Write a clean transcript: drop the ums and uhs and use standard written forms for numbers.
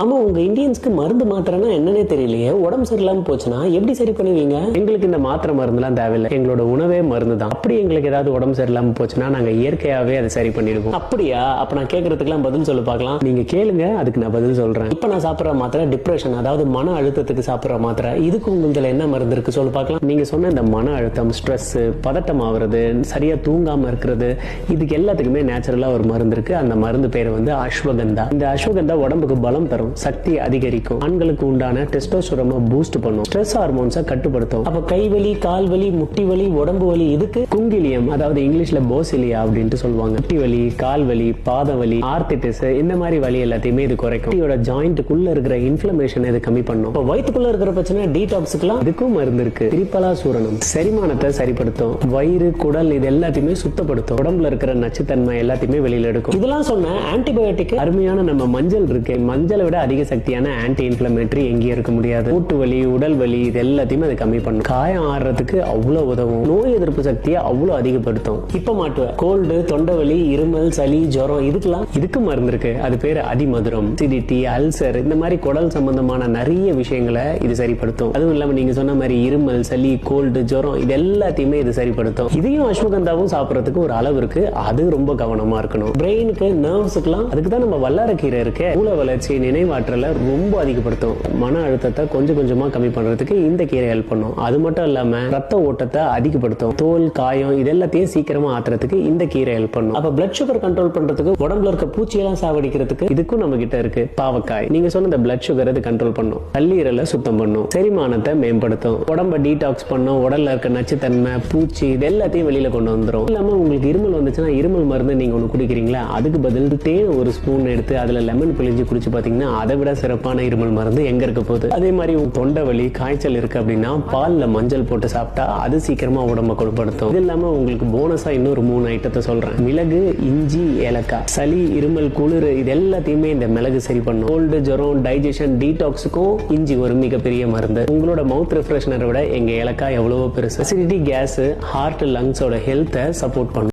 ஆமா, உங்க இந்தியன்ஸ்க்கு மருந்து மாத்திரைனா என்னன்னே தெரியலையே. உடம்பு சரியில்லாம போச்சுன்னா எப்படி சரி பண்ணுவீங்க? எங்களுக்கு இந்த மாத்திரை மருந்துலாம் தேவையில்லை, எங்களோட உணவே மருந்து தான். அப்படி எங்களுக்கு ஏதாவது உடம்பு சரியில்லாம போச்சுன்னா நாங்க இயற்கையாவே அதை சரி பண்ணிடுவோம். அப்படியா? அப்ப நான் கேட்கறதுக்கெல்லாம் பதில் சொல்ல பார்க்கலாம். நீங்க கேளுங்க, அதுக்கு நான் பதில் சொல்றேன். இப்ப நான் சாப்பிடுற மாத்திரை டிப்ரெஷன், அதாவது மன அழுத்தத்துக்கு சாப்பிடுற மாத்திரை. இதுக்கு உங்களுதுல என்ன மருந்து இருக்கு சொல்ல பார்க்கலாம். நீங்க சொன்ன இந்த மன அழுத்தம், ஸ்ட்ரெஸ், பதட்டம் ஆகுறது, சரியா தூங்காம இருக்கிறது, இதுக்கு எல்லாத்துக்குமே நேச்சுரலா ஒரு மருந்து இருக்கு. அந்த மருந்து பேர் வந்து அஸ்வகந்தா. இந்த அஸ்வகந்தா உடம்புக்கு பலம் தரும், சக்தி அதிகரிக்கும், ஆண்களுக்கு உண்டான டெஸ்டோஸ்டெரோனை பூஸ்ட் பண்ணும், ஸ்ட்ரெஸ் ஹார்மோன்ஸை கட்டுப்படுத்தும். அப்ப கைவலி, கால் வலி, முட்டி வலி, உடம்பு வலி, இதுக்கு குங்கிலியம், அதாவது இங்கிலீஷ்ல போசிலியா அப்படின்ட்டு சொல்லுவாங்க. முட்டி வலி, கால் வலி, பாத வலி, ஆர்த்திட்டிஸ், இந்த மாதிரி வலி எல்லாத்தையுமே இது குறைக்கும். ஜாயிண்ட்டுக்குள்ள இருக்கிற இன்ஃப்ளமேஷன் இது கம்மி பண்ணும். வயிற்றுக்குள்ள இருக்கிற பிரச்சனை டீடாக்ஸுக்குலாம் இதுக்கும் மருந்து இருக்கு. திரிபலா சூரணம் செரிமானத்தை சரிப்படுத்தும், வயிறு, குடல் இது எல்லாத்தையுமே சுத்தப்படுத்தும், உடம்புல இருக்கிற நச்சுத்தன்மை எல்லாத்தையுமே வெளியில எடுக்கும். இதெல்லாம் சொன்ன ஆன்டிபயோட்டிக் அருமையான நம்ம மஞ்சள் இருக்கு. மஞ்சளை விட அதிக சக்தியான ஆன்டி இன்ஃப்ளமேட்டரி எங்கேயும் இருக்க முடியாது. மூட்டு வலி, உடல் வலி இது எல்லாத்தையுமே அது கம்மி பண்ணும். காயம் ஆடுறதுக்கு அவ்வளவு உதவும், நோய் எதிர்ப்பு சக்தியை அவ்வளவு அதிகப்படுத்தும். இப்ப மாட்டுவ கோல்டு, தொண்டை வலி, இருமல், சளி, ஜுரம் இதுக்கு மருந்து இருக்கு. அது பேரு அதிமதுரம். அசிடிட்டி, அல்சர், இந்த மாதிரி குடல் சம்பந்தமான நிறைய விஷயங்களை இது சரிப்படுத்தும். அதுவும் இல்லாம நீங்க சொன்ன மாதிரி இருமல், சளி, கோல்டு, ஜுரம் இது எல்லாத்தையுமே இது சரிப்படுத்தும். இதையும் அஸ்வகந்தாவும் சாப்பிடறதுக்கு ஒரு அளவு இருக்கு, அது ரொம்ப கவனமா இருக்கணும். பிரெயினுக்கு, நர்வ்ஸுக்குலாம் அதுக்கு தான் நம்ம வல்லாரக்கீரை இருக்கு. மூளை வளர்ச்சி, நினைவாற்றல ரொம்ப அதிகப்படுத்தும். மன அழுத்தத்தை கொஞ்சம் கொஞ்சமா கம்மி பண்றதுக்கு இந்த கீரை ஹெல்ப் பண்ணும். அது மட்டும் இல்லாம ரத்த ஓட்டத்தை அதிகப்படுத்தும், தோல், காயம் இது எல்லாத்தையும் சீக்கிரமா ஆத்துறதுக்கு இந்த கீரை ஹெல்ப் பண்ணும். அப்ப பிளட் சுகர் கண்ட்ரோல் பண்றதுக்கு, உடம்புல இருக்க பூச்சியெல்லாம் சாவடிக்கிறதுக்கு இதுக்கும் நம்ம கிட்ட இருக்கு. பாவக்காய் நீங்க சொன்ன இந்த பிளட் சுகர் இது கண்ட்ரோல் பண்ணும், கல்லீரலை சுத்தம் பண்ணும், செரிமானத்தை மேம்படுத்தும், உடம்ப டீடாக்ஸ் பண்ணும், உடல்ல இருக்க நச்சுத்தன்மை, பூச்சி இது எல்லாத்தையும் வெளியில கொண்டு வந்துடும். இல்லாம உங்களுக்கு இருமல் வந்துச்சுன்னா இருமல் மருந்து நீங்க ஒண்ணு குடிக்கிறீங்களா, அதுக்கு பதில் தேன் ஒரு ஸ்பூன் எடுத்து அதுல லெமன் பிழிஞ்சு குடிச்சு பாத்தீங்கன்னா அதை விட சிறப்பான இருமல் மருந்து எங்க இருக்க போகுது. அதே மாதிரி தொண்டை வலி, காய்ச்சல் இருக்கு அப்படின்னா பால்ல மஞ்சள் போட்டு சாப்பிட்டா அது சீக்கிரமா உடம்ப குணப்படுத்தும். இது இல்லாம உங்களுக்கு போனஸா இன்னொரு 3 ஐட்டத்தை சொல்றேன். மிளகு, இஞ்சி, ஏலக்காய். சளி, இருமல், குளிர் இது எல்லாத்தையுமே இந்த மிளகு சரி பண்ணும். கோல்டு, ஜுரம், டைஜஷன், டீடாக்ஸுக்கும் இஞ்சி ஒரு மிகப்பெரிய மருந்து. உங்களோட மவுத் ரெஃப்ரெஷ்னரை விட எங்க ஏலக்காய் எவ்வளவோ பெருசு. அசிடிட்டி, கேஸ், ஹார்ட், லங்ஸோட ஹெல்த்தை சப்போர்ட் பண்ணும்.